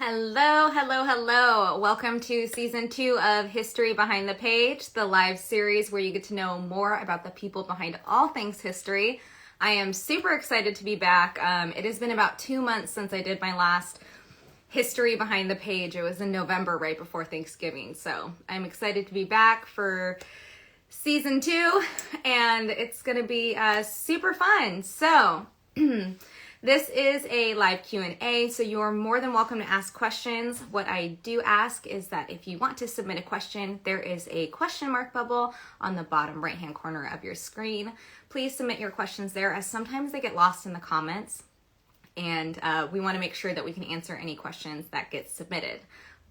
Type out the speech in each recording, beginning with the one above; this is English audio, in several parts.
Hello, hello, hello. Welcome to season 2 of History Behind the Page, the live series where you get to know more about the people behind all things history. I am super excited to be back. It has been about 2 months since I did my last History Behind the Page. It was in November, right before Thanksgiving. So I'm excited to be back for season 2, and it's going to be super fun. So this is a live Q&A, so you're more than welcome to ask questions. What I do ask is that if you want to submit a question, there is a question mark bubble on the bottom right-hand corner of your screen. Please submit your questions there, as sometimes they get lost in the comments, and we want to make sure that we can answer any questions that get submitted.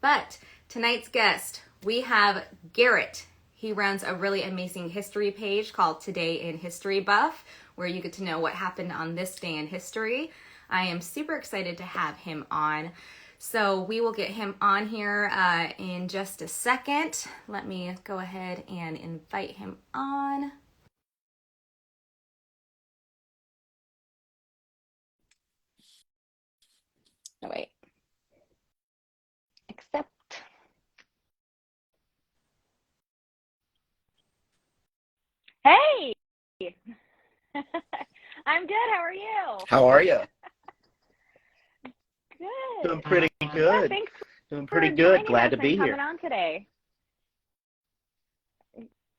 But tonight's guest, we have Garrett. He runs a really amazing history page called Today in History Buff, where you get to know what happened on this day in history. I am super excited to have him on. So we will get him on here in just a second. Let me go ahead and invite him on. Oh, wait. Accept. Hey! I'm good. How are you? How are you? Good. Doing pretty Yeah, good. thanks Doing for pretty good. joining Glad us to be and coming here. on today.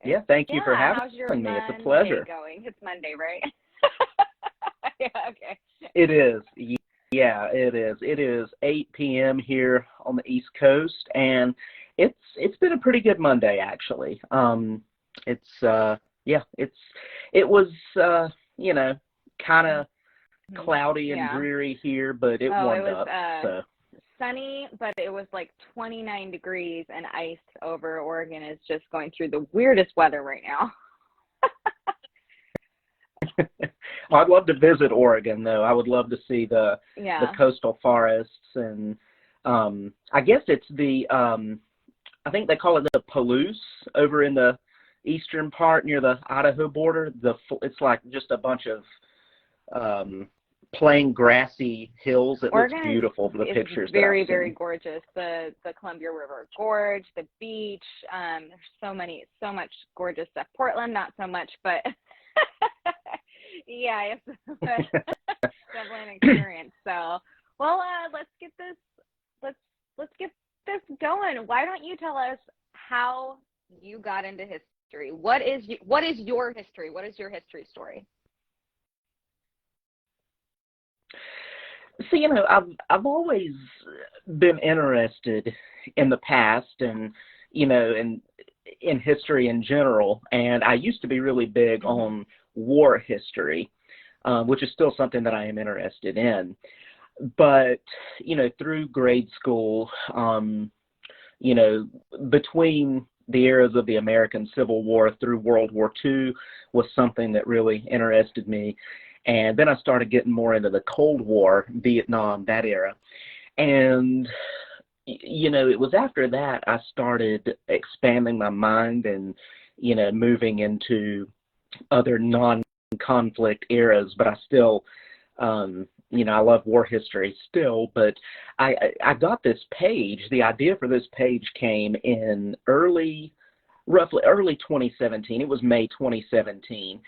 Yeah, thank you for Yeah, having how's your me. It's a Monday pleasure. going? It's Monday, right? Yeah, okay. It is. Yeah, it is. It is 8 p.m. here on the East Coast, and it's been a pretty good Monday actually. It was kind of cloudy and Yeah. dreary here, but it Oh, it warmed was up. So sunny, but it was like 29 degrees and ice over. Oregon is just going through the weirdest weather right now. I'd love to visit Oregon, though. I would love to see the Yeah. coastal forests, and I guess it's I think they call it the Palouse over in the eastern part near the Idaho border. It's like just a bunch of plain grassy hills. It looks Oregon beautiful for the is pictures that very, I've very seen. gorgeous. The Columbia River Gorge, the beach. There's so much gorgeous stuff. Portland, not so much, but yeah, it's definitely an experience. So, well, let's get this going. Why don't you tell us how you got into history? What is your history? What is your history story? So, I've always been interested in the past and, in history in general. And I used to be really big on war history, which is still something that I am interested in. But, through grade school, between the eras of the American Civil War through World War II was something that really interested me. And then I started getting more into the Cold War, Vietnam, that era. And, it was after that I started expanding my mind and, moving into other non-conflict eras. But I still, I love war history still. But I got this page. The idea for this page came in roughly early 2017. It was May 2017.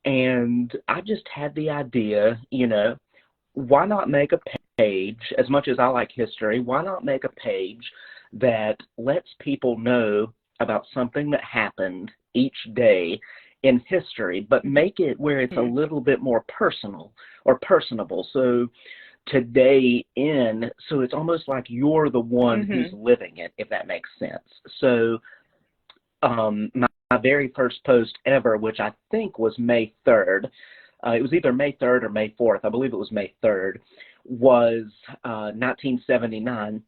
And I just had the idea, why not make a page, as much as I like history, why not make a page that lets people know about something that happened each day in history, but make it where it's a little bit more personal or personable. So so it's almost like you're the one who's living it, if that makes sense. So my very first post ever, which I think was May 3rd, it was either May 3rd or May 4th, I believe it was May 3rd, was 1979,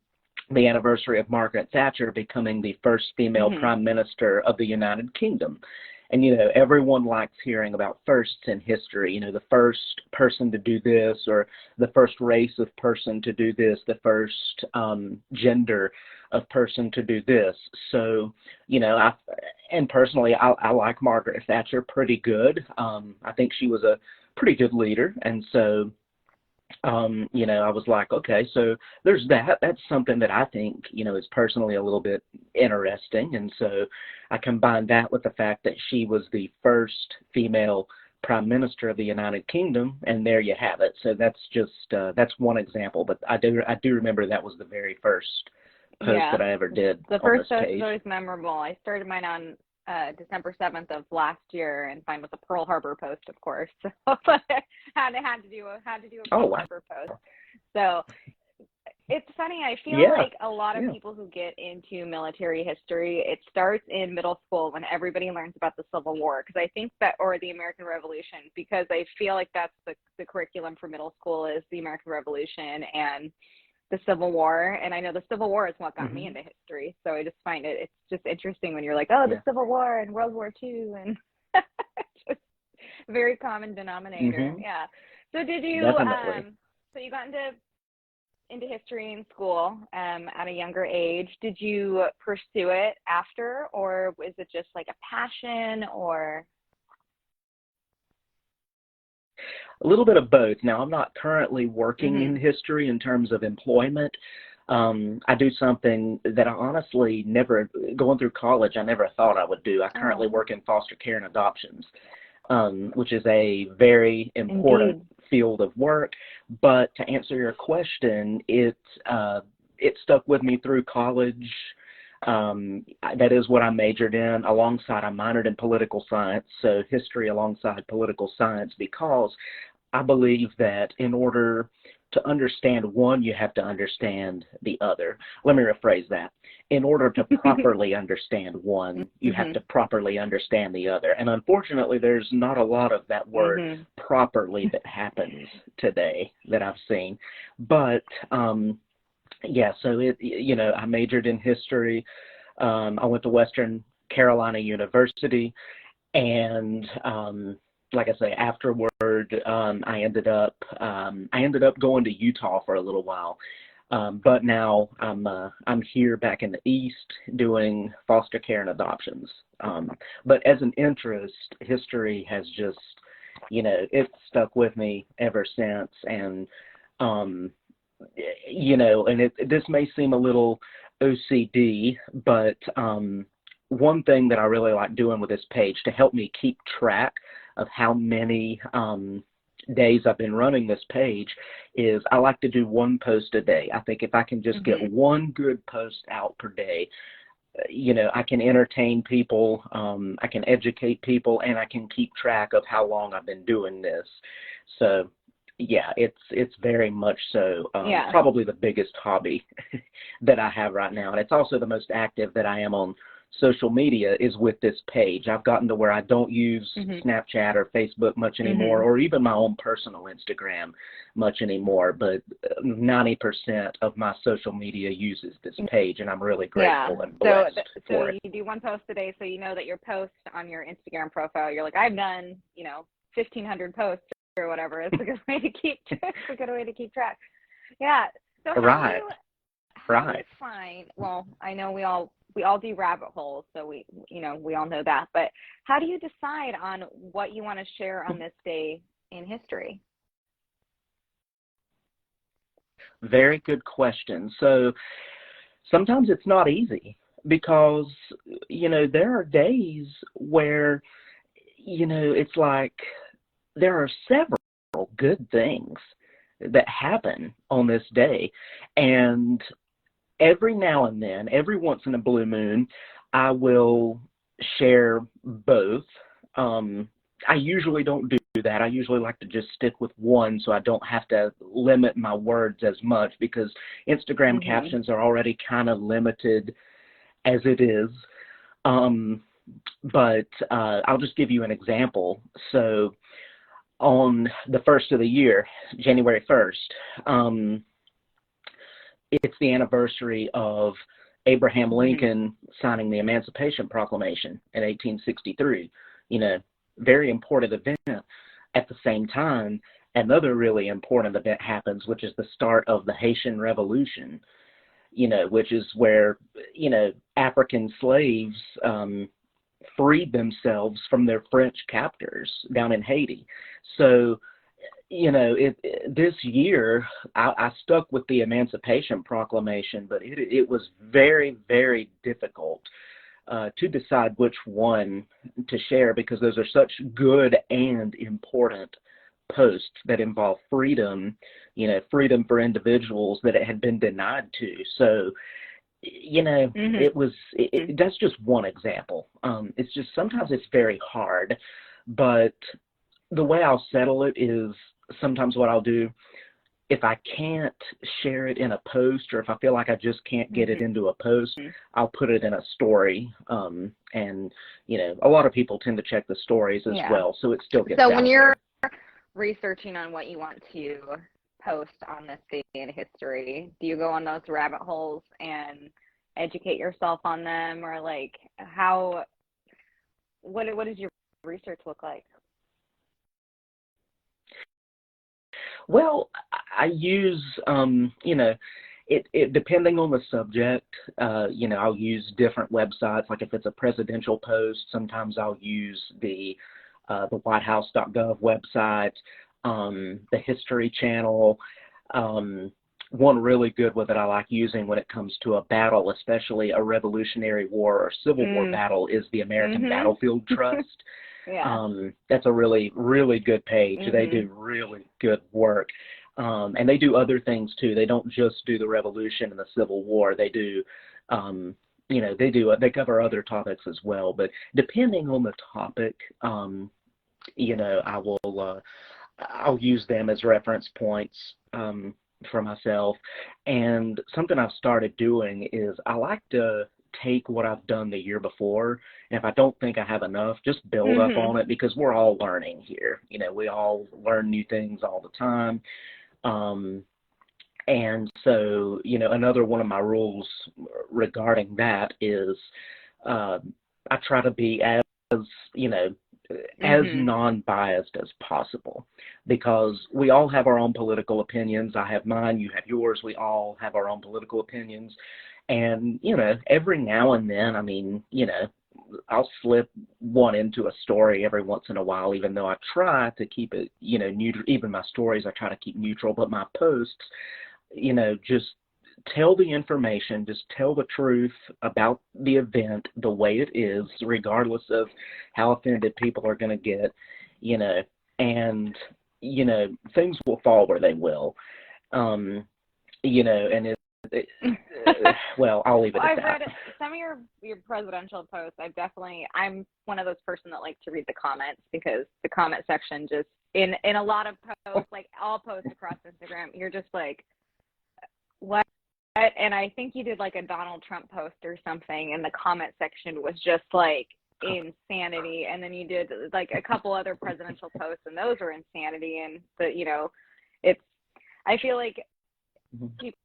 the anniversary of Margaret Thatcher becoming the first female prime minister of the United Kingdom. And, everyone likes hearing about firsts in history, the first person to do this, or the first race of person to do this, the first gender of person to do this. So, personally, I like Margaret Thatcher pretty good. I think she was a pretty good leader. And so, I was like, okay, so there's that. That's something that I think, is personally a little bit interesting. And so I combined that with the fact that she was the first female prime minister of the United Kingdom, and there you have it. So that's just that's one example, but I do remember that was the very first post Yeah. that I ever did The on first this post is page. always memorable. I started mine on December 7th of last year, and mine was a Pearl Harbor post, of course. So had to do a Oh, Pearl wow. Harbor post. So it's funny. I feel Yeah. like a lot of Yeah. people who get into military history, it starts in middle school when everybody learns about the Civil War, because I think that, or the American Revolution, because I feel like that's the curriculum for middle school is the American Revolution and the Civil War. And I know the Civil War is what got me Hmm. into history. So I just find it's just interesting when you're like, oh, the Yeah. Civil War and World War II, and just very common denominator. Hmm. Yeah. So did you Definitely. so you got into history in school at a younger age. Did you pursue it after, or was it just like a passion, or? A little bit of both. Now, I'm not currently working in Mhm. history in terms of employment. I do something that I honestly never, going through college, I never thought I would do. I currently Oh, work in foster care and adoptions, which is a very important indeed. field of work. But to answer your question, it stuck with me through college. That is what I majored in. Alongside, I minored in political science, so history alongside political science, because I believe that in order to understand one, you have to understand the other. Let me rephrase that. In order to properly understand one, you have Mhm. to properly understand the other. And unfortunately, there's not a lot of that word Mhm. properly that happens today that I've seen. But yeah, so I majored in history. I went to Western Carolina University, and like I say, afterward, I ended up going to Utah for a little while. But now I'm here back in the East doing foster care and adoptions. But as an interest, history has just, it's stuck with me ever since. And um, and this may seem a little OCD, but one thing that I really like doing with this page to help me keep track of how many days I've been running this page is I like to do one post a day. I think if I can just get Mhm. one good post out per day, I can entertain people, I can educate people, and I can keep track of how long I've been doing this. So, yeah, it's very much so Yeah. probably the biggest hobby that I have right now, and it's also the most active that I am on social media is with this page. I've gotten to where I don't use Mhm. Snapchat or Facebook much anymore, Mhm. or even my own personal Instagram much anymore, but 90% of my social media uses this page, and I'm really Yeah. grateful and So blessed so for it. you do one post a day, so you know that your post on your Instagram profile, you're like, I've done, 1,500 posts or whatever. It's a good way to keep it's a good way to keep track. Yeah. So Right, how do you right. find, well, I know we all do rabbit holes, so we all know that, but how do you decide on what you want to share on this day in history? Very good question. So sometimes it's not easy because, there are days where, it's like there are several good things that happen on this day. And every now and then, every once in a blue moon, I will share both. I usually don't do that. I usually like to just stick with one so I don't have to limit my words as much because Instagram Mhm. captions are already kind of limited as it is. Um, but I'll just give you an example. So on the first of the year, January 1st, it's the anniversary of Abraham Mhm. Lincoln signing the Emancipation Proclamation in 1863. You know, very important event. At the same time, another really important event happens, which is the start of the Haitian Revolution, which is where, African slaves freed themselves from their French captors down in Haiti. So this year I stuck with the Emancipation Proclamation, but it was very, very difficult to decide which one to share because those are such good and important posts that involve freedom, freedom for individuals that it had been denied to. So, that's just one example. It's just sometimes it's very hard, but the way I'll settle it is sometimes what I'll do, if I can't share it in a post or if I feel like I just can't get it into a post, I'll put it in a story. And, a lot of people tend to check the stories as well, so it still gets out So when there. you're researching on what you want to post on this day in history, do you go on those rabbit holes and educate yourself on them, or like what does your research look like? Well, I use, it depending on the subject, I'll use different websites. Like if it's a presidential post, sometimes I'll use the whitehouse.gov website, the History Channel. One really good one that I like using when it comes to a battle, especially a Revolutionary War or Civil War battle, is the American Battlefield Trust. That's a really, really good page. They do really good work. And they do other things too. They don't just do the Revolution and the Civil War. They do, they cover other topics as well. But depending on the topic, I'll use them as reference points for myself. And something I've started doing is I like to take what I've done the year before, and if I don't think I have enough, just build up on it, because we're all learning here. We all learn new things all the time. And so, another one of my rules regarding that is I try to be as non-biased as possible, because we all have our own political opinions. I have mine, you have yours. We all have our own political opinions. And, every now and then, I'll slip one into a story every once in a while, even though I try to keep it, neutral. Even my stories, I try to keep neutral, but my posts, just tell the information, just tell the truth about the event the way it is, regardless of how offended people are going to get, and, things will fall where they will, and well, I'll leave it at that. I've read some of your presidential posts. I'm one of those person that like to read the comments, because the comment section just in a lot of posts, like all posts across Instagram, you're just like, what? And I think you did like a Donald Trump post or something, and the comment section was just like insanity. And then you did like a couple other presidential posts, and those were insanity. And I feel like people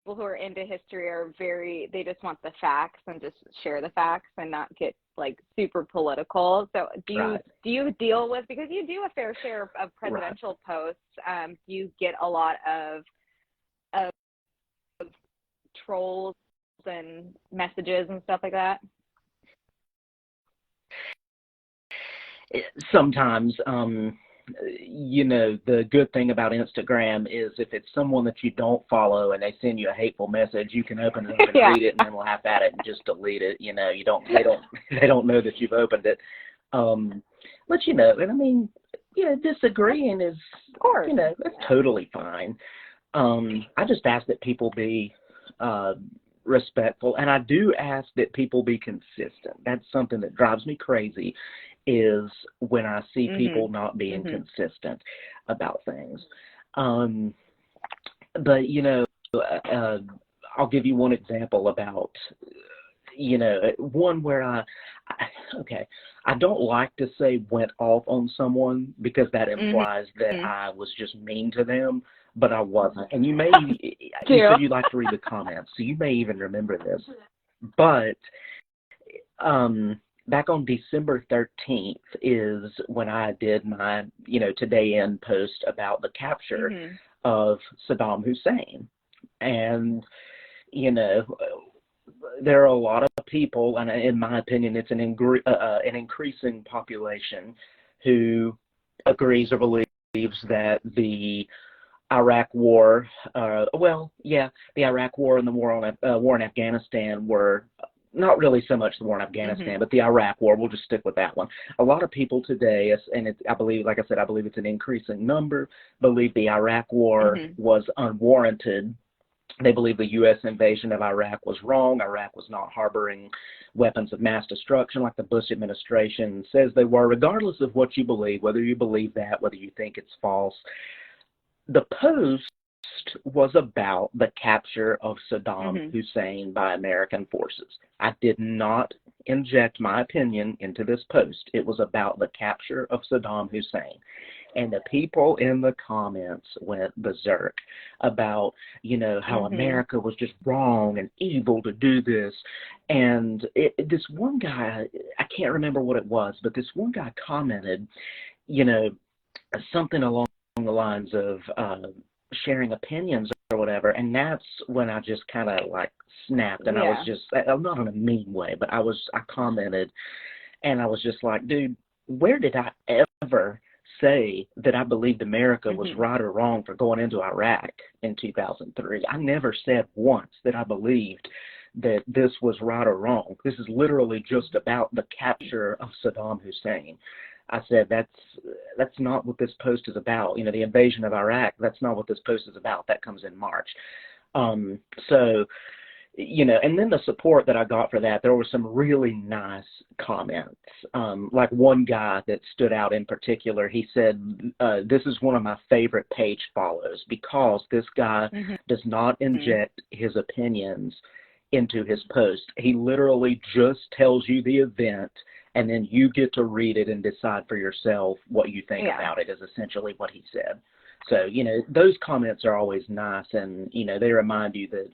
who are into history they just want the facts and just share the facts and not get like super political. So do you deal with, because you do a fair share of presidential posts, do you get a lot of trolls and messages and stuff like that? Sometimes, the good thing about Instagram is if it's someone that you don't follow and they send you a hateful message, you can open it up and read it and then laugh at it and just delete it. They don't know that you've opened it. But and disagreeing is, of course, that's totally fine. I just ask that people be respectful, and I do ask that people be consistent. That's something that drives me crazy, is when I see people not being consistent about things. But I'll give you one example about one where I don't like to say went off on someone, because that implies that I was just mean to them, but I wasn't. And you said you like to read the comments, so you may even remember this. But back on December 13th is when I did my, Today In post about the capture of Saddam Hussein. And, there are a lot of people, and in my opinion, it's an increasing population who agrees or believes that the Iraq War, the Iraq War and the war in Afghanistan were not really so much the war in Afghanistan, but the Iraq War. We'll just stick with that one. A lot of people today, and I believe, like I said, I believe it's an increasing number, believe the Iraq War was unwarranted. They believe the U.S. invasion of Iraq was wrong. Iraq was not harboring weapons of mass destruction like the Bush administration says they were, regardless of what you believe, whether you believe that, whether you think it's false. The Post was about the capture of Saddam Hussein by American forces. I did not inject my opinion into this post. It was about the capture of Saddam Hussein. And the people in the comments went berserk about, how America was just wrong and evil to do this. And this one guy, I can't remember what it was, but this one guy commented, something along the lines of sharing opinions or whatever, and that's when I just kind of like snapped, and I was just, not in a mean way, but I commented, and I was just like, dude, where did I ever say that I believed America was right or wrong for going into Iraq in 2003? I never said once that I believed that this was right or wrong. This is literally just about the capture of Saddam Hussein. I said, that's not what this post is about. The invasion of Iraq, that's not what this post is about. That comes in March. And then the support that I got for that, there were some really nice comments. Like one guy that stood out in particular, he said, this is one of my favorite page follows because this guy does not inject his opinions into his post. He literally just tells you the event, and then you get to read it and decide for yourself what you think about it, is essentially what he said. So, those comments are always nice, and, they remind you that,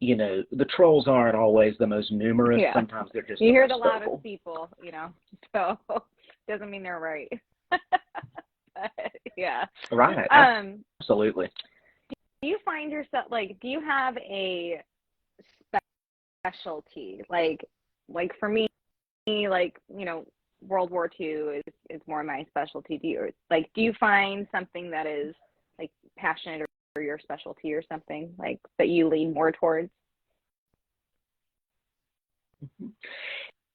the trolls aren't always the most numerous. Yeah. Sometimes they're just you hear the vocal. loudest people, so doesn't mean they're right. But, yeah. Right. Absolutely. Do you find yourself, do you have a specialty? Like for me, World War II is more my specialty. Do you find something that is passionate or your specialty or something that you lean more towards?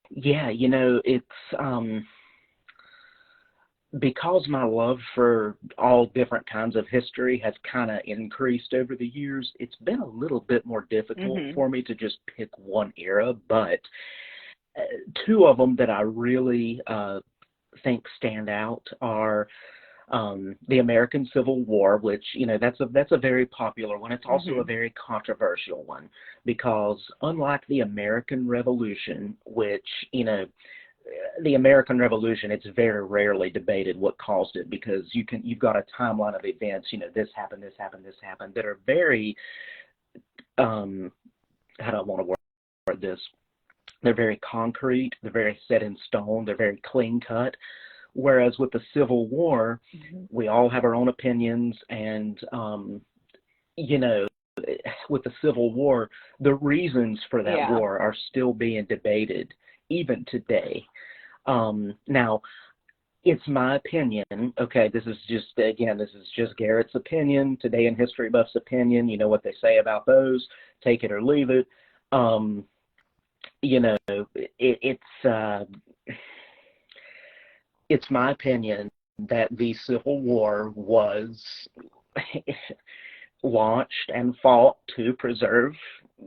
Yeah, it's because my love for all different kinds of history has kind of increased over the years. It's been a little bit more difficult for me to just pick one era, but two of them that I really think stand out are the American Civil War, which, that's a very popular one. It's also a very controversial one because unlike the American Revolution, which, the American Revolution, it's very rarely debated what caused it because you've got a timeline of events, this happened, this happened, this happened, that are very, how do I want to word this? They're very concrete, they're very set in stone, they're very clean cut. Whereas with the Civil War, we all have our own opinions, and, with the Civil War, the reasons for that war are still being debated, even today. Now, it's my opinion, okay, this is just Garrett's opinion, Today in History Buff's opinion, you know what they say about those, take it or leave it. It's my opinion that the Civil War was launched and fought to preserve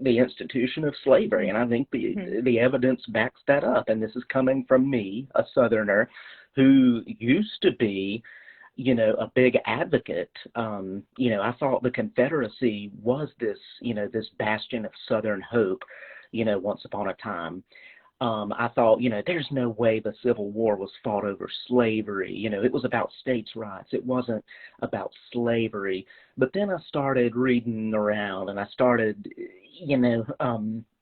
the institution of slavery, and I think the evidence backs that up. And this is coming from me, a Southerner, who used to be, a big advocate. I thought the Confederacy was this, this bastion of Southern hope, once upon a time. I thought, there's no way the Civil War was fought over slavery. It was about states' rights. It wasn't about slavery. But then I started reading around, and I started,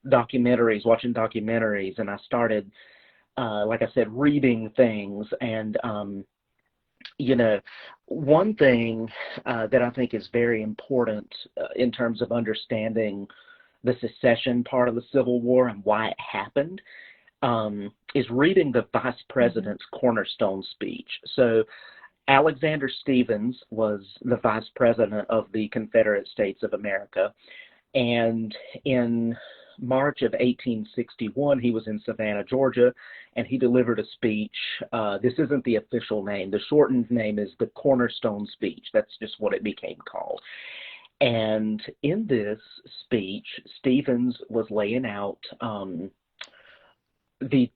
documentaries, watching documentaries, and I started, like I said, reading things. And, one thing that I think is very important in terms of understanding the secession part of the Civil War and why it happened is reading the vice president's cornerstone speech. So Alexander Stephens was the vice president of the Confederate States of America, and in March of 1861, he was in Savannah, Georgia, and he delivered a speech. This isn't the official name. The shortened name is the Cornerstone Speech. That's just what it became called. And in this speech, Stephens was laying out the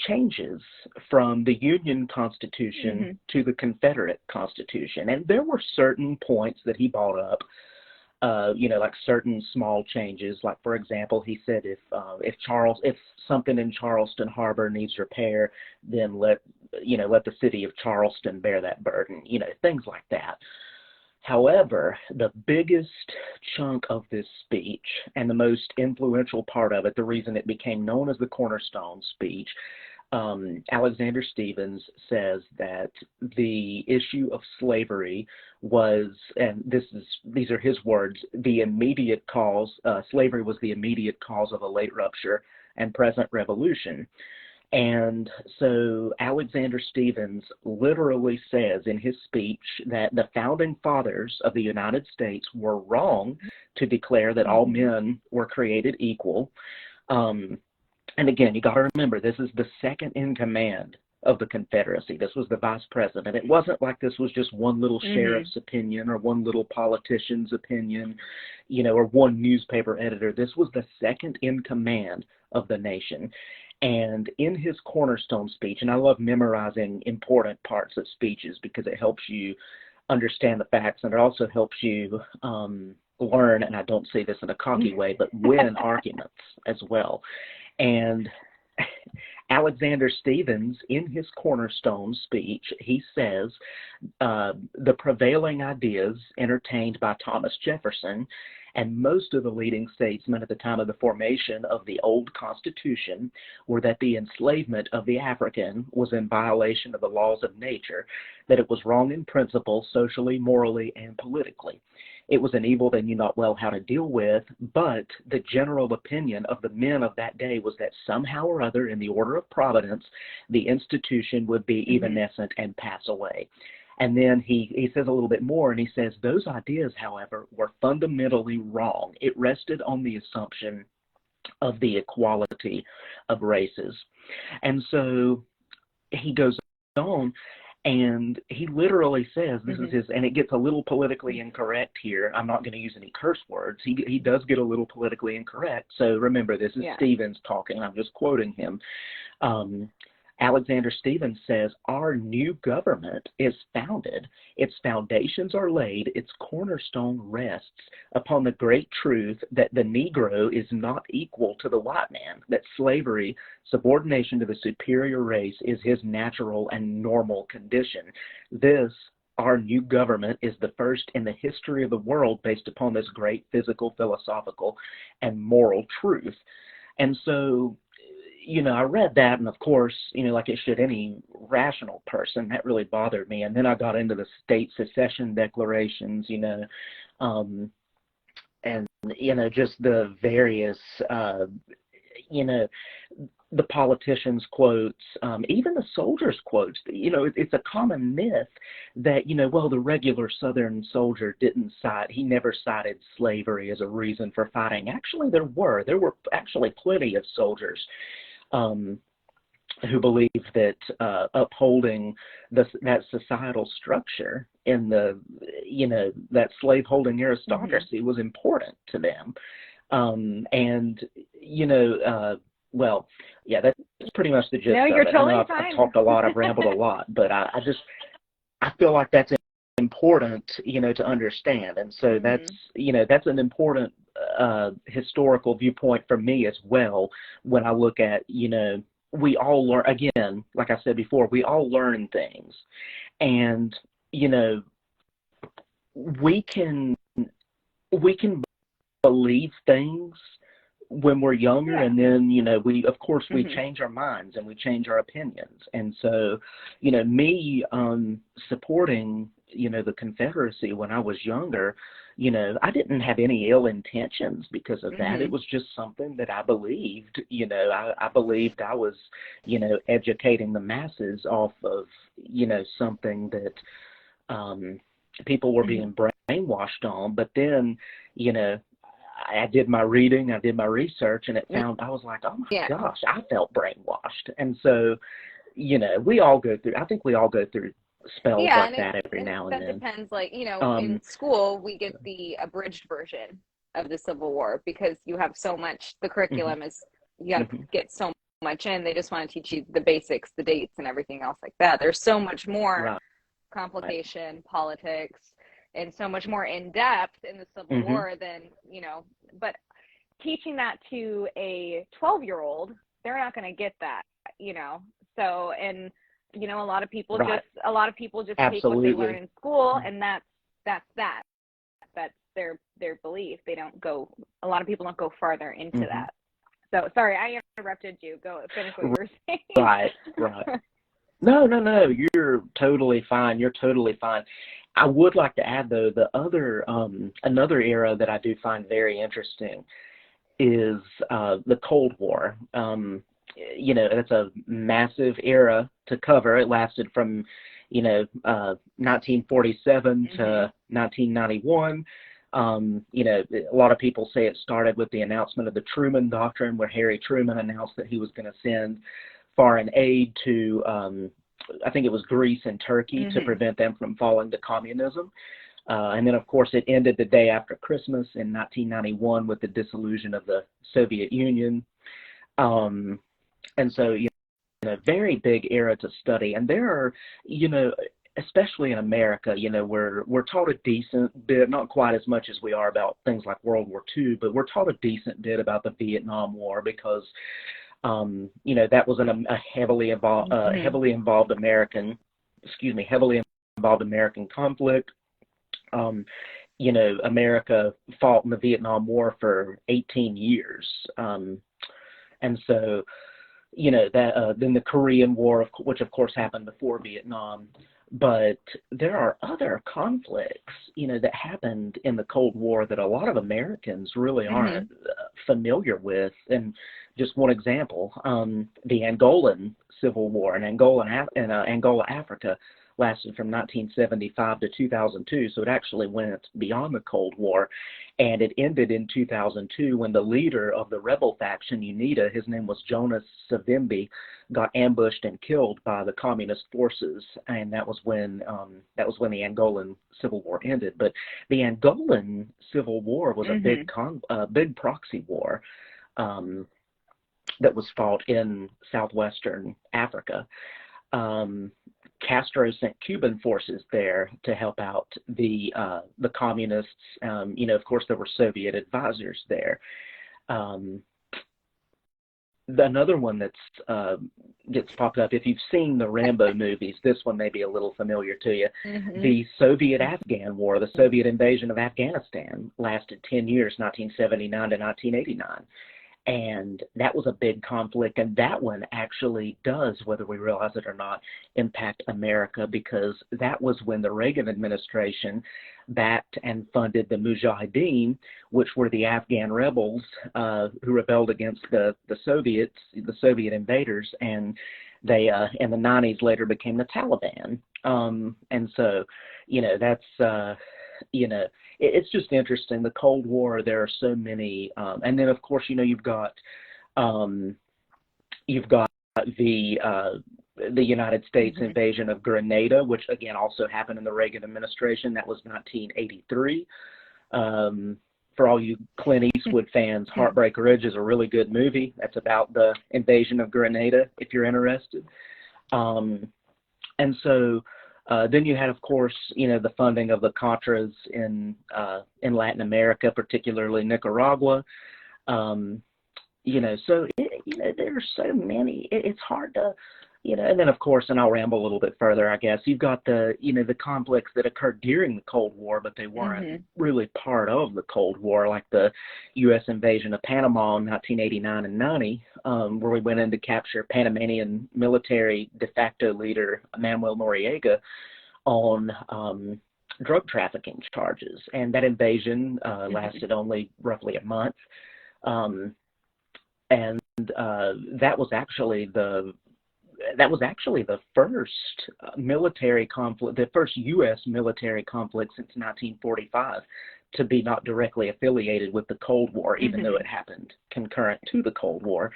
changes from the Union Constitution to the Confederate Constitution. And there were certain points that he brought up, like certain small changes. Like, for example, he said if something in Charleston Harbor needs repair, then let the city of Charleston bear that burden, things like that. However, the biggest chunk of this speech and the most influential part of it, the reason it became known as the Cornerstone Speech, Alexander Stephens says that the issue of slavery was, and these are his words, the immediate cause, slavery was the immediate cause of a late rupture and present revolution. And so Alexander Stephens literally says in his speech that the founding fathers of the United States were wrong to declare that all men were created equal. And again, you got to remember, this is the second in command of the Confederacy. This was the vice president. It wasn't like this was just one little sheriff's opinion or one little politician's opinion, or one newspaper editor. This was the second in command of the nation. And in his Cornerstone Speech, and I love memorizing important parts of speeches because it helps you understand the facts, and it also helps you learn, and I don't say this in a cocky way, but win arguments as well. And Alexander Stephens, in his Cornerstone Speech, he says, the prevailing ideas entertained by Thomas Jefferson and most of the leading statesmen at the time of the formation of the old Constitution were that the enslavement of the African was in violation of the laws of nature, that it was wrong in principle, socially, morally, and politically. It was an evil they knew not well how to deal with, but the general opinion of the men of that day was that somehow or other, in the order of providence, the institution would be evanescent and pass away. And then he says a little bit more, and he says, those ideas, however, were fundamentally wrong. It rested on the assumption of the equality of races. And so he goes on, and he literally says, this is his, and it gets a little politically incorrect here. I'm not going to use any curse words. He does get a little politically incorrect. So remember, this is Stephens talking. I'm just quoting him. Alexander Stephens says, our new government is founded, its foundations are laid, its cornerstone rests upon the great truth that the Negro is not equal to the white man, that slavery, subordination to the superior race, is his natural and normal condition. This, our new government, is the first in the history of the world based upon this great physical, philosophical, and moral truth. And so, I read that, and of course, like it should any rational person, that really bothered me. And then I got into the state secession declarations, and, just the various, the politicians' quotes, even the soldiers' quotes. It's a common myth that, the regular Southern soldier he never cited slavery as a reason for fighting. Actually, there were actually plenty of soldiers who believed that upholding that societal structure in the, that slaveholding aristocracy was important to them. That's pretty much the gist of it. You're totally I know fine. I've talked a lot, I've rambled a lot, but I feel like that's important, to understand. And so that's an important historical viewpoint for me as well when I look at, we all learn, again, like I said before, we all learn things. And, we can believe things when we're younger, and then, we change our minds and we change our opinions. And so, me supporting, the Confederacy when I was younger, I didn't have any ill intentions because of that. It Mhm. was just something that I believed. I believed I was, educating the masses off of, something that people were Mhm. being brainwashed on. But then, you know, I did my reading, I did my research, and I was like, oh my Yeah. gosh, I felt brainwashed. And so, we all go through, I think we all go through spells Yeah, like and that every now and that then. depends. Like, in Um, school, we get the abridged version of the Civil War because you have so much, the mhm, curriculum is, you got to mhm, get so much in. They just want to teach you the basics, the dates, and everything else like that. There's so much more right. complication, politics, and so much more in depth in the Civil Mhm, War than, but teaching that to a 12-year-old, they're not going to get that, you know. So, and right. a lot of people just take what they learn Absolutely. in school, and that's their belief. They don't go, a lot of people don't go farther into Mhm. that. So, sorry, I interrupted you. Go finish what you were saying. Right, right. No, no, no. You're totally fine. You're totally fine. I would like to add though, another era that I do find very interesting is the Cold War. It's a massive era to cover. It lasted from, 1947 Mhm. to 1991. A lot of people say it started with the announcement of the Truman Doctrine, where Harry Truman announced that he was going to send foreign aid to, I think it was Greece and Turkey, to Mhm. prevent them from falling to communism. And then, of course, it ended the day after Christmas in 1991 with the dissolution of the Soviet Union. Um, and so, very big era to study. And there are, you know, especially in America, we're taught a decent bit, not quite as much as we are about things like World War II, but we're taught a decent bit about the Vietnam War because, that was a Mhm. heavily involved American conflict. Um, America fought in the Vietnam War for 18 years. And so, that then the Korean War, which of course happened before Vietnam. But there are other conflicts, that happened in the Cold War that a lot of Americans really aren't Mhm. familiar with. And just one example, the Angolan Civil War in Angola, Africa, lasted from 1975 to 2002. So it actually went beyond the Cold War, and it ended in 2002 when the leader of the rebel faction, UNITA, his name was Jonas Savimbi, got ambushed and killed by the communist forces, and that was when the Angolan Civil War ended. But the Angolan Civil War was a Mhm. big proxy war um, that was fought in southwestern Africa. Um, Castro sent Cuban forces there to help out the communists. Of course, there were Soviet advisors there. Um, Another one that's gets popped up. If you've seen the Rambo movies, this one may be a little familiar to you. Mhm. The Soviet-Afghan War, the Soviet invasion of Afghanistan, lasted 10 years, 1979 to 1989. And that was a big conflict. And that one actually does, whether we realize it or not, impact America, because that was when the Reagan administration backed and funded the Mujahideen, which were the Afghan rebels who rebelled against the Soviets, the Soviet invaders. And they, in the 90s, later became the Taliban. And so, that's, it's just interesting. The Cold War, there are so many, and then of course, um, you've got the United States Mhm. invasion of Grenada, which again also happened in the Reagan administration. That was 1983. Um, for all you Clint Eastwood fans, Mhm. Heartbreak Ridge is a really good movie. That's about the invasion of Grenada, if you're interested. Um, and so then you had, of course, the funding of the Contras in Latin America, particularly Nicaragua. Um, so there are so many. It's hard to, and then of course, and I'll ramble a little bit further, I guess. You've got the conflicts that occurred during the Cold War, but they weren't Mhm. really part of the Cold War, like the U.S. invasion of Panama in 1989 and 90, where we went in to capture Panamanian military de facto leader Manuel Noriega on drug trafficking charges, and that invasion lasted only roughly a month. Um, and that was actually the first military conflict, the first U.S. military conflict since 1945 to be not directly affiliated with the Cold War, even though it happened concurrent to the Cold War.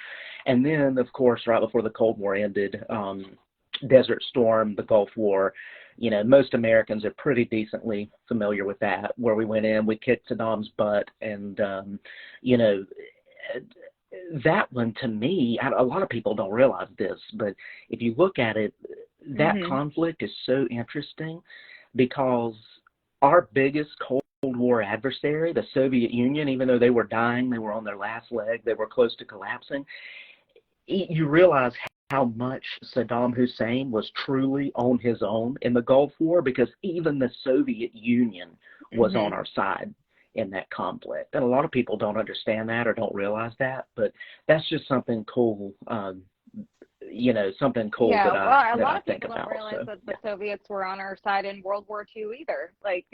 And then, of course, right before the Cold War ended, Desert Storm, the Gulf War. You know, most Americans are pretty decently familiar with that, where we went in, we kicked Saddam's butt, and, you know, that one, to me, a lot of people don't realize this, but if you look at it, that conflict is so interesting because our biggest Cold War adversary, the Soviet Union, even though they were dying, they were on their last leg, they were close to collapsing, you realize how much Saddam Hussein was truly on his own in the Gulf War, because even the Soviet Union was on our side in that conflict. And a lot of people don't understand that or don't realize that, but that's just something cool, you know, something cool that I think about. A lot of people don't realize that the Soviets were on our side in World War II either. Like,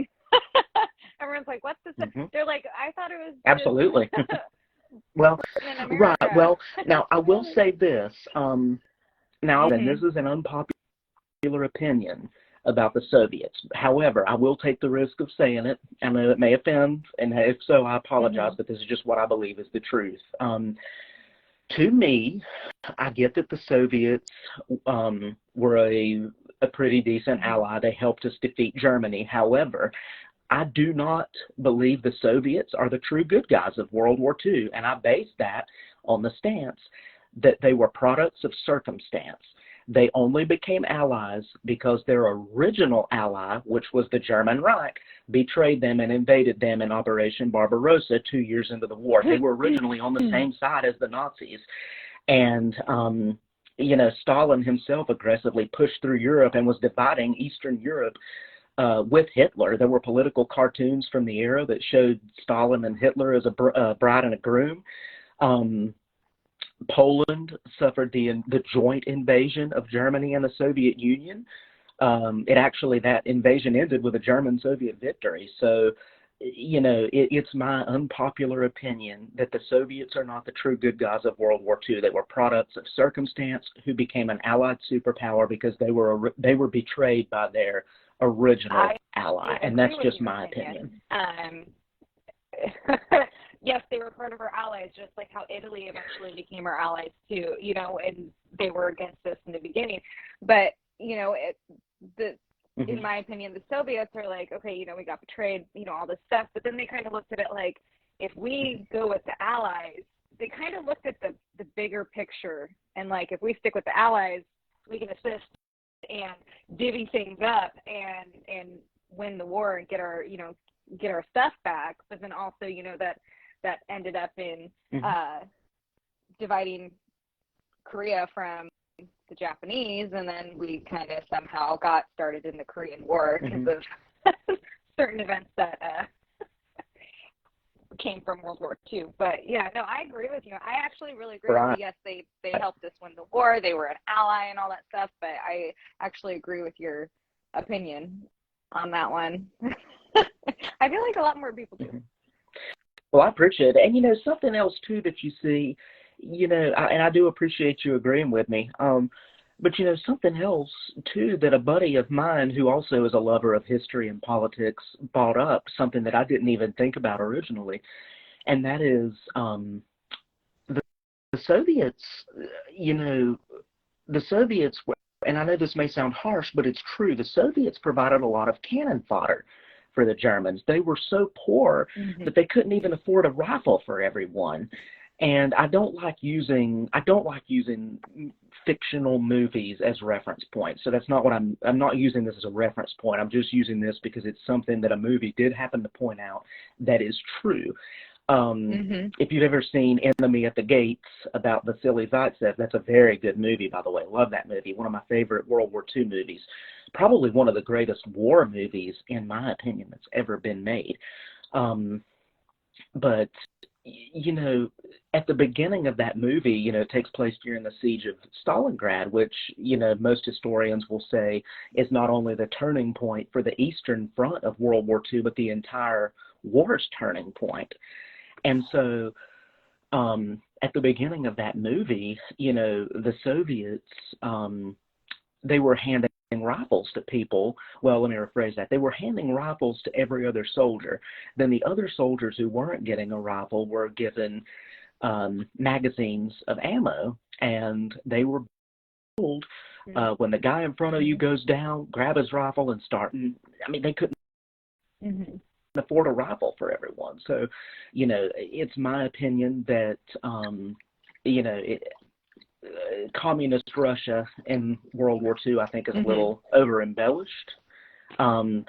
everyone's like, what's this? They're like, I thought it was absolutely. Well, right. Well, now I will say this. Now, and this is an unpopular opinion about the Soviets. However, I will take the risk of saying it. I know it may offend, and if so, I apologize, but this is just what I believe is the truth. To me, I get that the Soviets were a pretty decent ally. They helped us defeat Germany. However, I do not believe the Soviets are the true good guys of World War II, and I base that on the stance that they were products of circumstance. They only became allies because their original ally, which was the German Reich, betrayed them and invaded them in Operation Barbarossa 2 years into the war. They were originally on the same side as the Nazis. And, you know, Stalin himself aggressively pushed through Europe and was dividing Eastern Europe with Hitler. There were political cartoons from the era that showed Stalin and Hitler as a bride and a groom. Poland suffered the joint invasion of Germany and the Soviet Union. That invasion ended with a German-Soviet victory. So, you know, it's my unpopular opinion that the Soviets are not the true good guys of World War II. They were products of circumstance who became an allied superpower because they were betrayed by their original ally, and that's just my opinion. Yes, they were part of our allies, just like how Italy eventually became our allies too, you know, and they were against us in the beginning. But, you know, in my opinion, the Soviets are like, okay, you know, we got betrayed, you know, all this stuff. But then they kind of looked at it like, if we go with the allies, they kind of looked at the bigger picture. And like, if we stick with the allies, we can assist and divvy things up and win the war and get our stuff back. But then also, you know, that ended up in dividing Korea from the Japanese, and then we kind of somehow got started in the Korean War because of certain events that came from World War II. But yeah, no, I agree with you. I actually really agree with you. Yes, they helped us win the war. They were an ally and all that stuff, but I actually agree with your opinion on that one. I feel like a lot more people do. Well, I appreciate it. And, you know, something else, too, that you see, you know, and I do appreciate you agreeing with me. But, you know, something else, too, that a buddy of mine who also is a lover of history and politics brought up, something that I didn't even think about originally, and that is the Soviets, you know, the Soviets were, and I know this may sound harsh, but it's true, the Soviets provided a lot of cannon fodder for the Germans. They were so poor that they couldn't even afford a rifle for everyone. And I don't like using fictional movies as reference points. So that's not what I'm not using this as a reference point. I'm just using this because it's something that a movie did happen to point out that is true. If you've ever seen Enemy at the Gates about Vasily Zaitsev, that's a very good movie, by the way. Love that movie. One of my favorite World War II movies. Probably one of the greatest war movies, in my opinion, that's ever been made. But, you know, at the beginning of that movie, it takes place during the siege of Stalingrad, which, most historians will say is not only the turning point for the Eastern Front of World War II, but the entire war's turning point. And so at the beginning of that movie, the Soviets, they were handing rifles to people. Well, let me rephrase that. They were handing rifles to every other soldier. Then the other soldiers who weren't getting a rifle were given magazines of ammo, and they were told, when the guy in front of you goes down, grab his rifle and start. They couldn't afford a rifle for everyone. So, it's my opinion that, communist Russia in World War II, I think, is a little over-embellished. And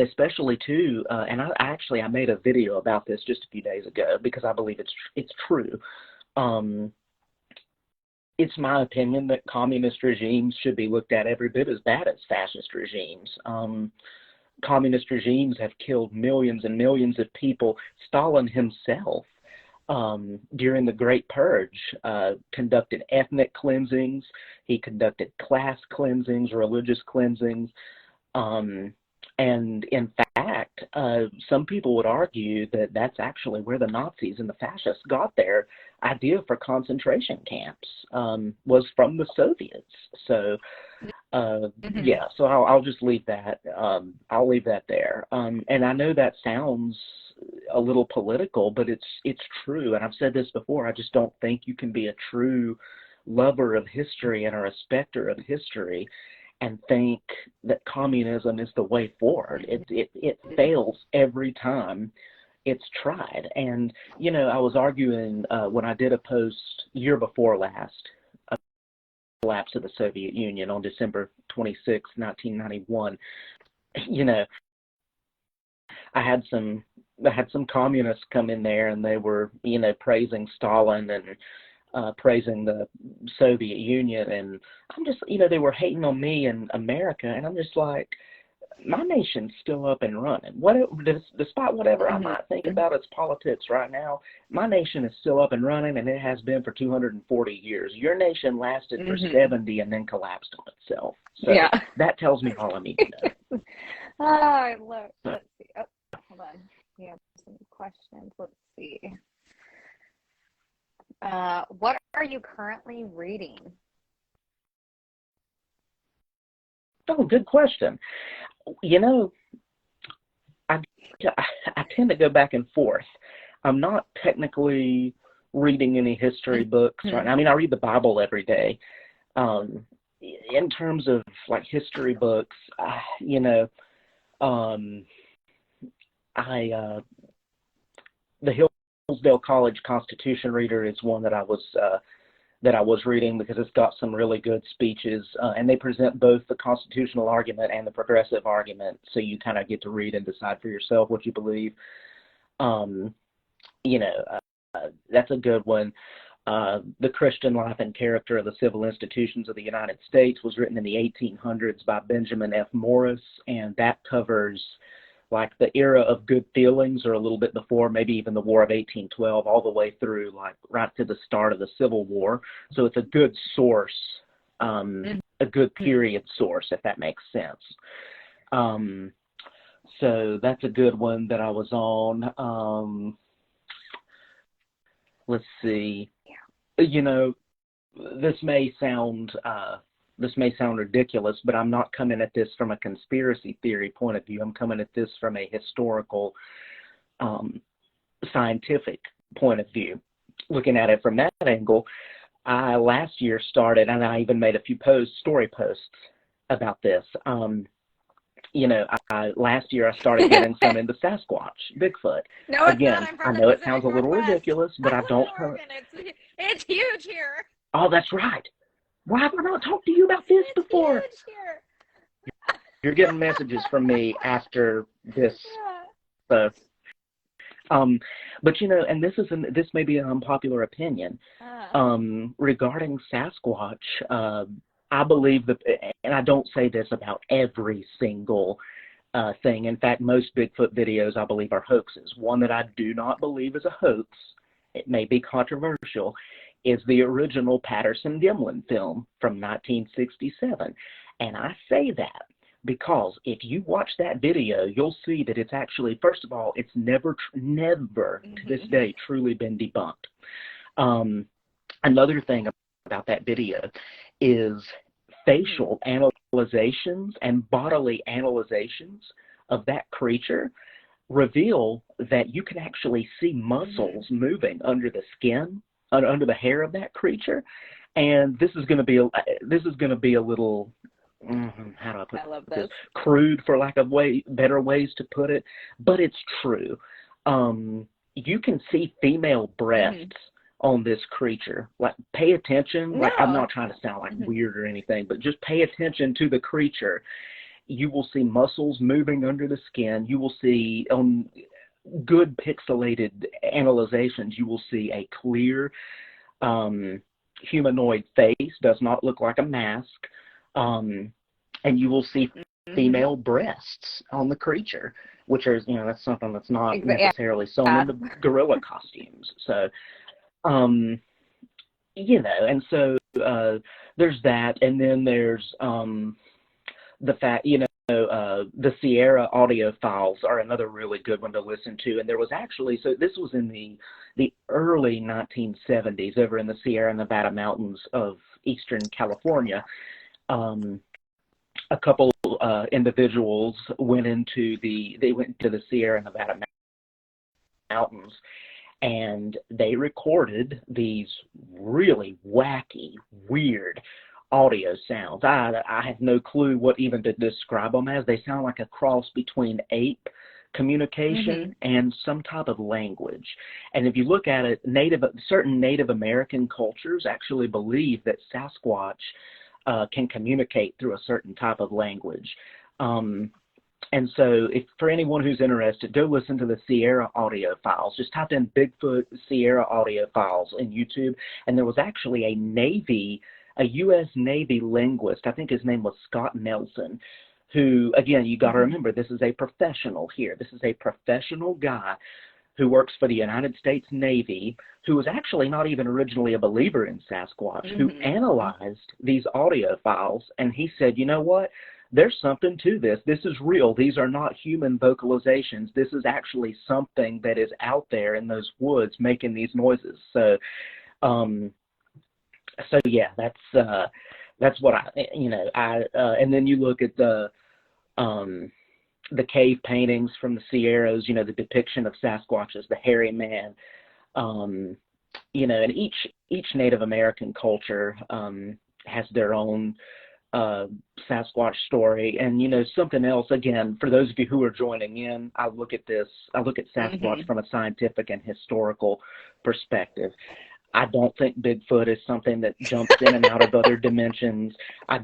especially, too, and I made a video about this just a few days ago because I believe it's true. It's my opinion that communist regimes should be looked at every bit as bad as fascist regimes. Communist regimes have killed millions and millions of people. Stalin himself, during the Great Purge, conducted ethnic cleansings. He conducted class cleansings, religious cleansings. And in fact, some people would argue that that's actually where the Nazis and the fascists got their idea for concentration camps, was from the Soviets. So, yeah, so I'll just leave that. I'll leave that there. And I know that sounds a little political, but it's true. And I've said this before. I just don't think you can be a true lover of history and a respecter of history and think that communism is the way forward. It fails every time it's tried. And, I was arguing when I did a post year before last, collapse of the Soviet Union on December 26, 1991, I had some communists come in there, and they were, praising Stalin and praising the Soviet Union, and I'm just, they were hating on me and America, and I'm just like, my nation's still up and running. Despite whatever I might think about its politics right now, my nation is still up and running, and it has been for 240 years. Your nation lasted for 70 and then collapsed on itself. So that tells me all I need to know. I love. Let's see. Oh, hold on. We have some questions. Let's see. What are you currently reading? Oh, good question. I tend to go back and forth. I'm not technically reading any history books right now. I read the Bible every day. In terms of like history books, the Hillsdale College Constitution Reader is one that I was reading because it's got some really good speeches, and they present both the constitutional argument and the progressive argument, so you kind of get to read and decide for yourself what you believe. That's a good one. The Christian Life and Character of the Civil Institutions of the United States was written in the 1800s by Benjamin F. Morris, and that covers like the era of good feelings, or a little bit before, maybe even the War of 1812, all the way through, like right to the start of the Civil War. So it's a good source, a good period source, if that makes sense. So that's a good one that I was on. Let's see. This may sound ridiculous, but I'm not coming at this from a conspiracy theory point of view. I'm coming at this from a historical, scientific point of view. Looking at it from that angle, I last year started, and I even made a few story posts about this. Last year I started getting some into Sasquatch, Bigfoot. No, it's Again, not. I'm from I know the it sounds a Pacific little Northwest. ridiculous, but I don't. It's huge here. Oh, that's right. Why have I not talked to you about this before? It's huge here. You're getting messages from me after this. But and this may be an unpopular opinion. Regarding Sasquatch, I believe that, and I don't say this about every single thing. In fact, most Bigfoot videos I believe are hoaxes. One that I do not believe is a hoax it may be controversial, is the original Patterson-Gimlin film from 1967. And I say that because if you watch that video, you'll see that it's actually, first of all, it's never to this day truly been debunked. Another thing about that video is facial analyzations and bodily analyzations of that creature reveal that you can actually see muscles moving under the skin, under the hair of that creature. And this is going to be a little, how do I put this? Crude, for lack of better ways to put it, but it's true. You can see female breasts on this creature. Like, pay attention. Like, I'm not trying to sound like weird or anything, but just pay attention to the creature. You will see muscles moving under the skin. You will see, on good pixelated analyzations, you will see a clear humanoid face, does not look like a mask, and you will see female breasts on the creature, which is, that's something that's not necessarily sewn into gorilla costumes. So, and so there's that, and then there's the fact, the Sierra audio files are another really good one to listen to. And there was actually, so this was in the early 1970s over in the Sierra Nevada mountains of Eastern California. A couple individuals went into the Sierra Nevada mountains, and they recorded these really wacky, weird audio sounds. I have no clue what even to describe them as. They sound like a cross between ape communication and some type of language. And if you look at it, certain Native American cultures actually believe that Sasquatch can communicate through a certain type of language. And so for anyone who's interested, go listen to the Sierra audio files. Just type in Bigfoot Sierra audio files in YouTube. And there was actually a U.S. Navy linguist, I think his name was Scott Nelson, who, again, you got to remember, this is a professional here. This is a professional guy who works for the United States Navy, who was actually not even originally a believer in Sasquatch, who analyzed these audio files, and he said, you know what? There's something to this. This is real. These are not human vocalizations. This is actually something that is out there in those woods making these noises. So, yeah, that's what and then you look at the cave paintings from the Sierras, the depiction of Sasquatch as the hairy man, and each Native American culture has their own Sasquatch story. And something else, again, for those of you who are joining in, I look at Sasquatch from a scientific and historical perspective. I don't think Bigfoot is something that jumps in and out of other dimensions. I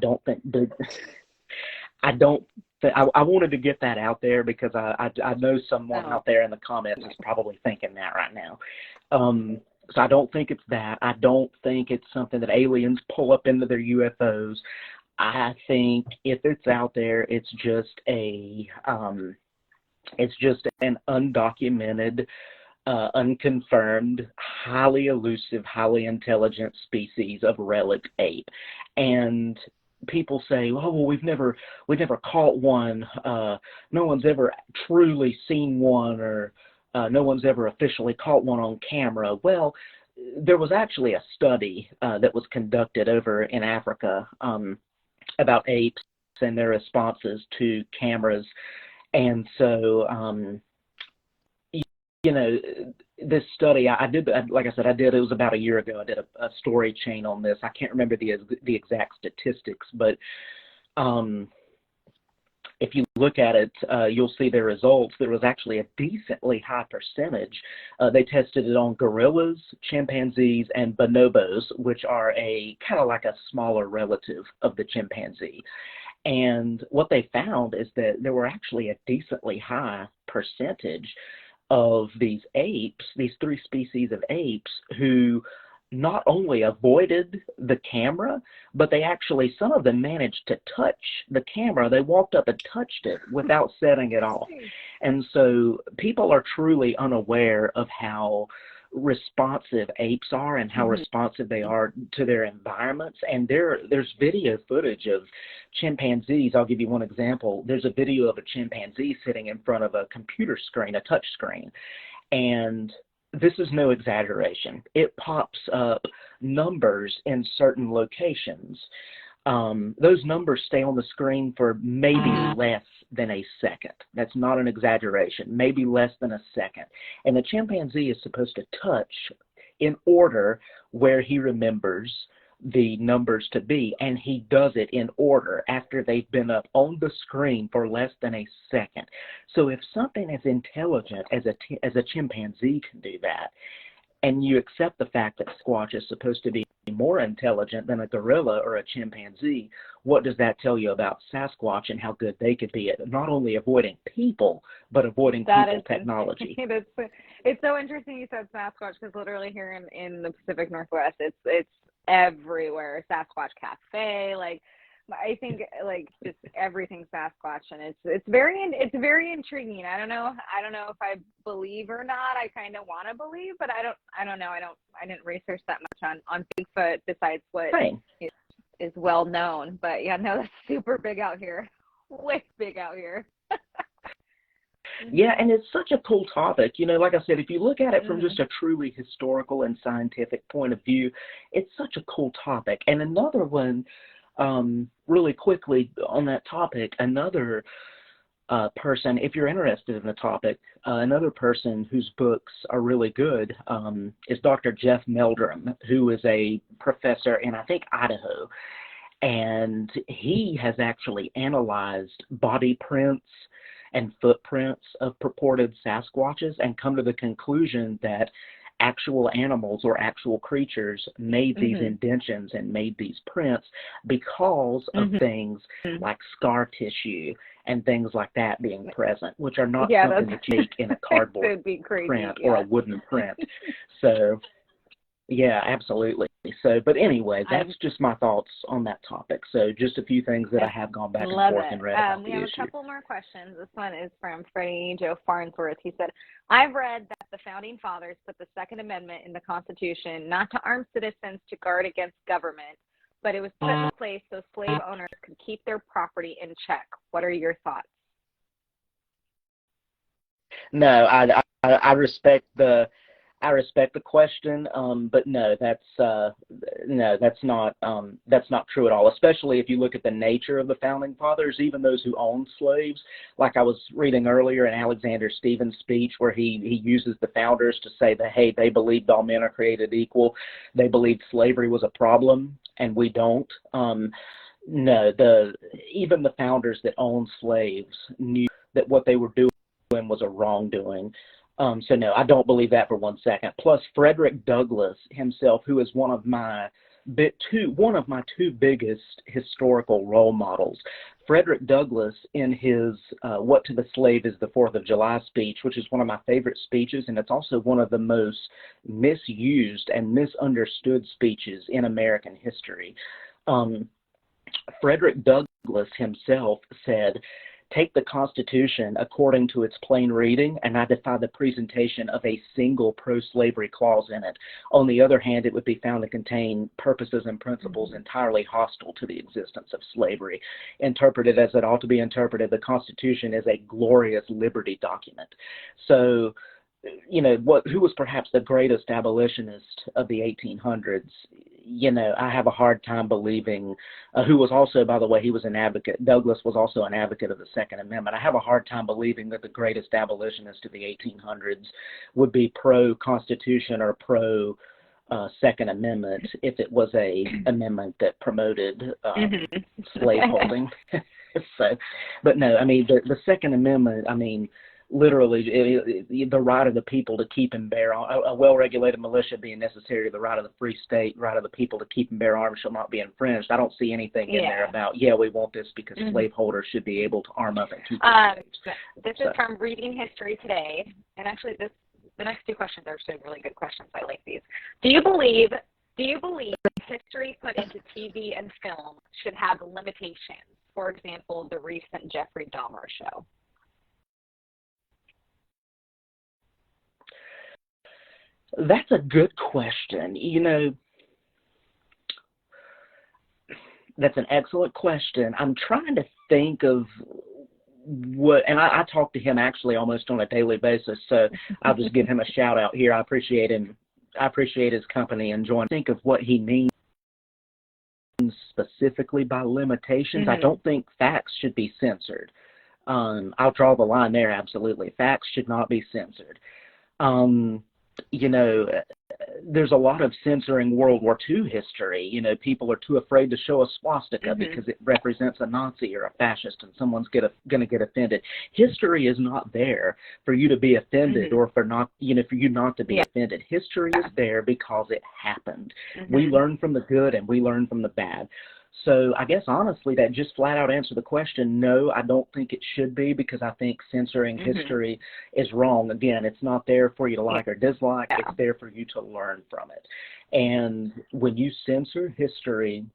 wanted to get that out there because I know someone out there in the comments is probably thinking that right now. So I don't think it's that. I don't think it's something that aliens pull up into their UFOs. I think if it's out there, it's just an undocumented, unconfirmed, highly elusive, highly intelligent species of relic ape. And people say, oh, well, we've never caught one. No one's ever truly seen one, or no one's ever officially caught one on camera. Well, there was actually a study that was conducted over in Africa about apes and their responses to cameras. And so, this study, I did, like I said, it was about a year ago. I did a story chain on this. I can't remember the exact statistics, but if you look at it, you'll see the results. There was actually a decently high percentage. They tested it on gorillas, chimpanzees, and bonobos, which are a kind of like a smaller relative of the chimpanzee. And what they found is that there were actually a decently high percentage of these apes, these three species of apes, who not only avoided the camera, but they actually, some of them managed to touch the camera. They walked up and touched it without setting it off. And so people are truly unaware of how responsive apes are and how responsive they are to their environments. And there's video footage of chimpanzees. I'll give you one example. There's a video of a chimpanzee sitting in front of a computer screen, a touch screen, and this is no exaggeration. It pops up numbers in certain locations. Those numbers stay on the screen for maybe less than a second. That's not an exaggeration, maybe less than a second. And the chimpanzee is supposed to touch in order where he remembers the numbers to be, and he does it in order after they've been up on the screen for less than a second. So if something as intelligent as a chimpanzee can do that, and you accept the fact that Squatch is supposed to be more intelligent than a gorilla or a chimpanzee, what does that tell you about Sasquatch and how good they could be at not only avoiding people, but avoiding people technology? It's so interesting you said Sasquatch, because literally here in the Pacific Northwest, it's everywhere. Sasquatch Cafe, like, I think, like, just everything Sasquatch, and it's very intriguing. I don't know if I believe or not. I kind of want to believe, but I don't know. I didn't research that much on Bigfoot besides what is well known. But yeah, no, that's super big out here. Way big out here. Yeah, and it's such a cool topic. You know, like I said, if you look at it from just a truly historical and scientific point of view, it's such a cool topic. And another one, really quickly on that topic, another person, if you're interested in the topic, another person whose books are really good is Dr. Jeff Meldrum, who is a professor in, I think, Idaho. And he has actually analyzed body prints and footprints of purported Sasquatches and come to the conclusion that actual animals or actual creatures made these indentions and made these prints because of things like scar tissue and things like that being present, which are not something that you make in a cardboard print or a wooden print. So, yeah, absolutely. So, but anyway, that's just my thoughts on that topic. So just a few things that I have gone back and forth and read about the issue. We have a couple more questions. This one is from Freddie Joe Farnsworth. He said, I've read that the Founding Fathers put the Second Amendment in the Constitution not to arm citizens to guard against government, but it was put in place so slave owners could keep their property in check. What are your thoughts? No, I respect the question, but no, that's not true at all. Especially if you look at the nature of the Founding Fathers, even those who owned slaves. Like I was reading earlier in Alexander Stevens' speech, where he uses the founders to say that, hey, they believed all men are created equal. They believed slavery was a problem, and we don't. No, even the founders that owned slaves knew that what they were doing was a wrongdoing. So no, I don't believe that for 1 second. Plus, Frederick Douglass himself, who is one of my two biggest historical role models. Frederick Douglass, in his "What to the Slave is the Fourth of July" speech, which is one of my favorite speeches, and it's also one of the most misused and misunderstood speeches in American history. Frederick Douglass himself said, "Take the Constitution according to its plain reading, and I defy the presentation of a single pro-slavery clause in it. On the other hand, it would be found to contain purposes and principles entirely hostile to the existence of slavery. Interpreted as it ought to be interpreted, the Constitution is a glorious liberty document." So, you know, who was perhaps the greatest abolitionist of the 1800s? You know, I have a hard time believing, who was also, by the way, he was an advocate. Douglass was also an advocate of the Second Amendment. I have a hard time believing that the greatest abolitionist of the 1800s would be pro-Constitution or pro-Second Amendment if it was a amendment that promoted slaveholding. So, but no, I mean, the Second Amendment, I mean, literally, the right of the people to keep and bear arms, a well-regulated militia being necessary, the right of the free state, right of the people to keep and bear arms shall not be infringed. I don't see anything in there about, we want this because slaveholders should be able to arm up and keep their slaves. This is from Reading History Today, and actually the next two questions are actually really good questions. I like these. Do you believe history put into TV and film should have limitations? For example, the recent Jeffrey Dahmer show. That's a good question. That's an excellent question. I'm trying to think of and I talk to him actually almost on a daily basis, so I'll just give him a shout out here. I appreciate him. I appreciate his company and join. Think of what he means specifically by limitations. I don't think facts should be censored. I'll draw the line there, absolutely. Facts should not be censored. There's a lot of censoring World War II history. People are too afraid to show a swastika because it represents a Nazi or a fascist, and someone's going to get offended. History is not there for you to be offended or for you not to be offended. History is there because it happened. We learn from the good and we learn from the bad. So I guess honestly that just flat out answer the question. No, I don't think it should be, because I think censoring history is wrong. Again, it's not there for you to like or dislike. It's there for you to learn from it. And when you censor history,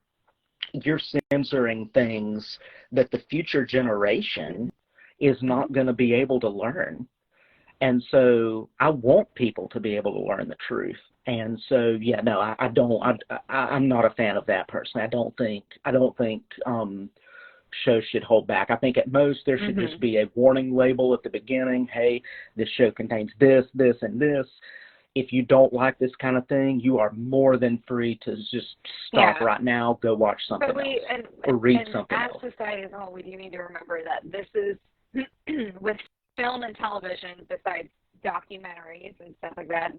you're censoring things that the future generation is not going to be able to learn. And so I want people to be able to learn the truth. And so, I don't. I'm not a fan of that personally. I don't think shows should hold back. I think at most there should just be a warning label at the beginning. Hey, this show contains this, this, and this. If you don't like this kind of thing, you are more than free to just stop right now, go watch something else, or read something else. As society as a whole, we do need to remember that this is with film and television, besides documentaries and stuff like that,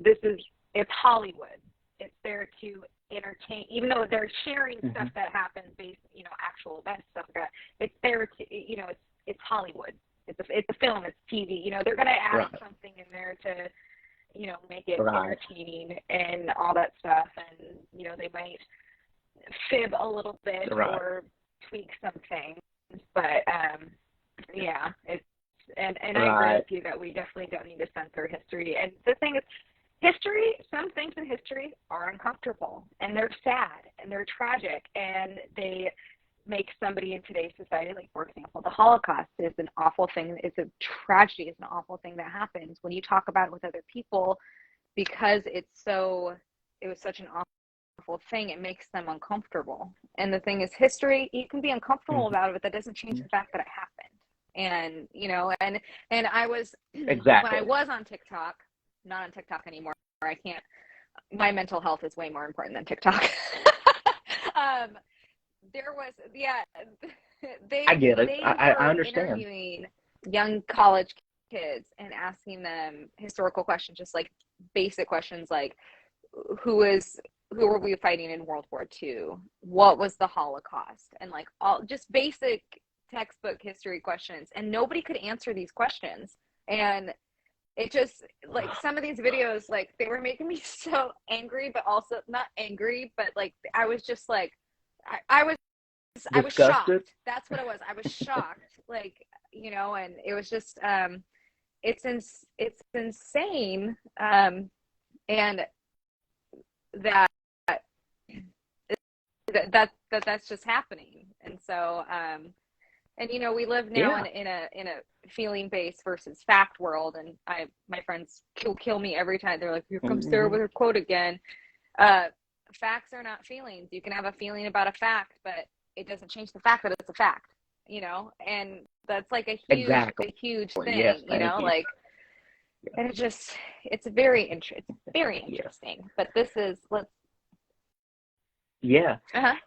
it's Hollywood. It's there to entertain, even though they're sharing stuff that happens based, actual events, stuff like that. It's there to, it's Hollywood. It's a film, it's TV. They're going to add something in there to, make it entertaining and all that stuff. And, they might fib a little bit or tweak some things. But, it's, and I agree with you that we definitely don't need to censor history. And the thing is, some things in history are uncomfortable, and they're sad, and they're tragic, and they make somebody in today's society, like, for example, the Holocaust is an awful thing. It's a tragedy. It's an awful thing that happens. When you talk about it with other people, because it was such an awful thing, it makes them uncomfortable. And the thing is, history, you can be uncomfortable about it, but that doesn't change the fact that it happened. And, and I was, when I was on TikTok, not on TikTok anymore. I can't, my mental health is way more important than TikTok. There was, I get it. I understand. Interviewing young college kids and asking them historical questions, just like basic questions like, who were we fighting in World War II? What was the Holocaust? And like all just basic textbook history questions. And nobody could answer these questions. And it just, like, some of these videos, like, they were making me so angry, but also not angry, but like I was just like, I was shocked. That's what it was. I was shocked, like, and it was just, it's insane, and that's just happening. And so, and we live now in a feeling based versus fact world, and my friends kill me every time. They're like, here comes Sarah with her quote again. Facts are not feelings. You can have a feeling about a fact, but it doesn't change the fact that it's a fact, and that's like a huge thing, yes, like, and it's very interesting, but this is, and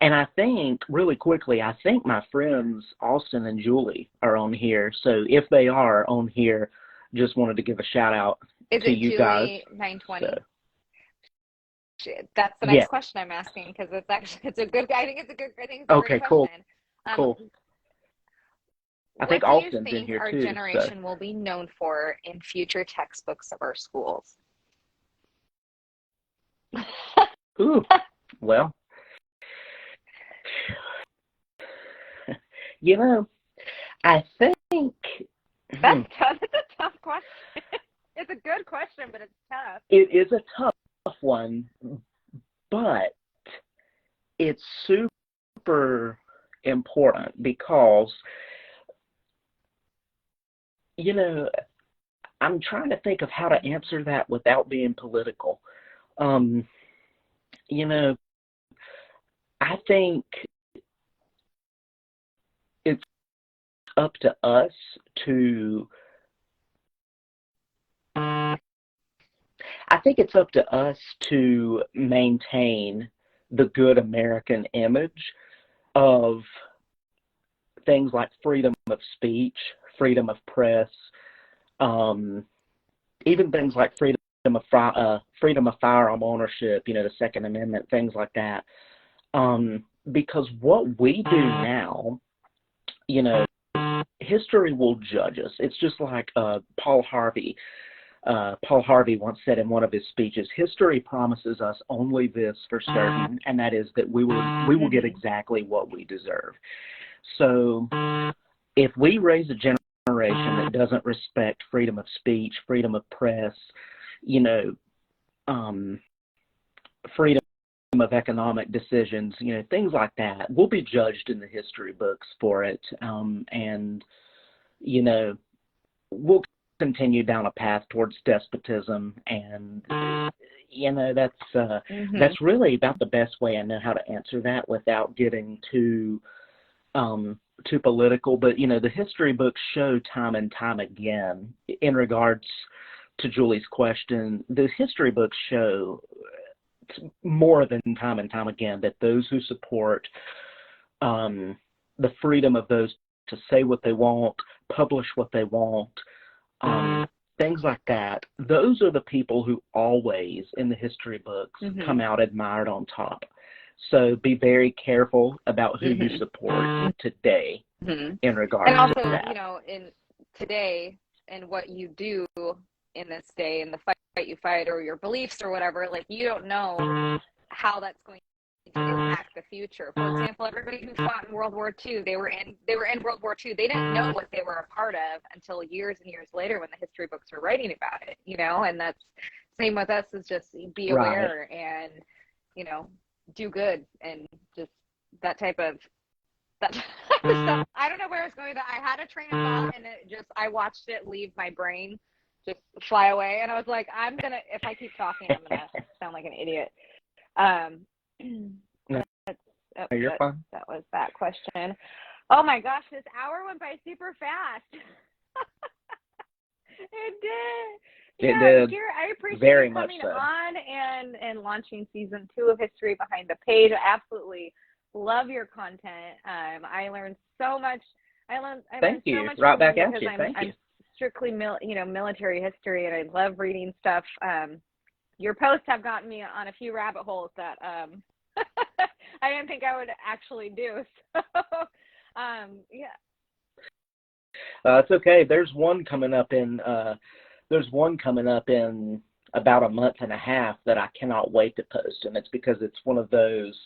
I think, really quickly, my friends Austin and Julie are on here, so if they are on here, just wanted to give a shout out to you Julie guys. 920? So. That's the next question I'm asking, because it's a good. I think it's a great question. Cool. I think Austin's in here too. Our generation will be known for in future textbooks of our schools. Ooh, well, I think that's tough. It's a tough question. It's a good question, but it's tough. It is a tough one, but it's super important because, I'm trying to think of how to answer that without being political. Um, you know, I think it's up to us to, I think it's up to us to maintain the good American image of things like freedom of speech, freedom of press, um, even things like freedom of firearm ownership, the Second Amendment, things like that. Because what we do now, you know, history will judge us. It's just like Paul Harvey. Paul Harvey once said in one of his speeches, "History promises us only this for certain, and that is that we will get exactly what we deserve." So, if we raise a generation that doesn't respect freedom of speech, freedom of press, freedom of economic decisions, things like that, we'll be judged in the history books for it, and we'll continue down a path towards despotism, and that's really about the best way I know how to answer that without getting too political. But the history books show time and time again, in regards to Julie's question, the history books show more than time and time again that those who support the freedom of those to say what they want, publish what they want, things like that, those are the people who always in the history books come out admired on top. So be very careful about who you support today in regards and also, to that. In today and what you do in this day and the fight you fight or your beliefs or whatever, like you don't know how that's going to impact the future. For example, everybody who fought in World War II, they were in World War II. They didn't know what they were a part of until years and years later when the history books were writing about it, and that's same with us, is just be aware and, do good and just that type of stuff. I don't know where it's going. I had a train of thought and I watched it leave my brain, just fly away. And I was like, if I keep talking, I'm going to sound like an idiot. You're fine. That was that question. Oh my gosh, this hour went by super fast. It did. It did. Garrett, I appreciate Very you coming much so. on and launching season 2 of History Behind the Page. I absolutely love your content. I learned so much. Thank you. So much Right back because at you. Thank you. I'm strictly military history, and I love reading stuff. Your posts have gotten me on a few rabbit holes that I didn't think I would actually do. So, yeah. It's okay. There's one coming up in about a month and a half that I cannot wait to post, and it's because it's one of those.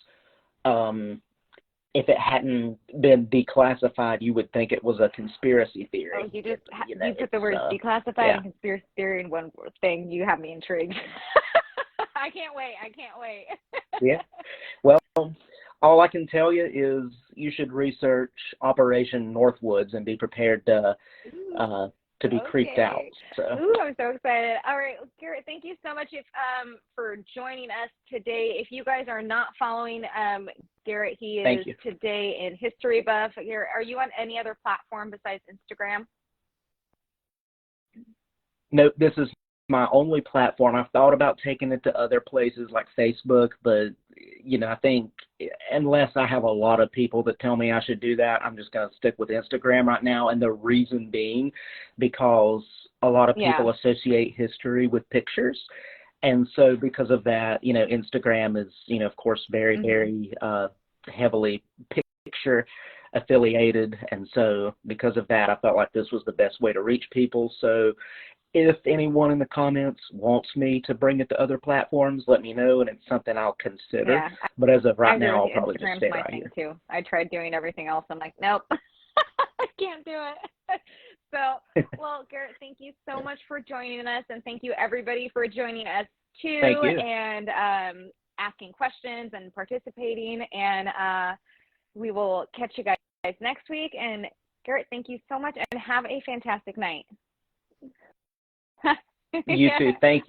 If it hadn't been declassified, you would think it was a conspiracy theory. Oh, you put the words declassified and conspiracy theory in one thing. You have me intrigued. I can't wait. Yeah. Well, all I can tell you is you should research Operation Northwoods and be prepared to be creeped out. So. Ooh, I'm so excited. All right, Garrett, thank you so much for joining us today. If you guys are not following Garrett, he is today in History Buff. Garrett, are you on any other platform besides Instagram? Nope, this is my only platform. I've thought about taking it to other places like Facebook, but I think unless I have a lot of people that tell me I should do that, I'm just going to stick with Instagram right now. And the reason being because a lot of people associate history with pictures. And so because of that, Instagram is, of course, very, very heavily picture affiliated. And so because of that, I felt like this was the best way to reach people. So if anyone in the comments wants me to bring it to other platforms, let me know, and it's something I'll consider. Yeah, but as of right now, I'll probably just stay right here. Too. I tried doing everything else. I'm like, nope, I can't do it. So, well, Garrett, thank you so much for joining us, and thank you everybody for joining us too, thank you. And asking questions and participating. And we will catch you guys next week. And Garrett, thank you so much, and have a fantastic night. You too. Thank you.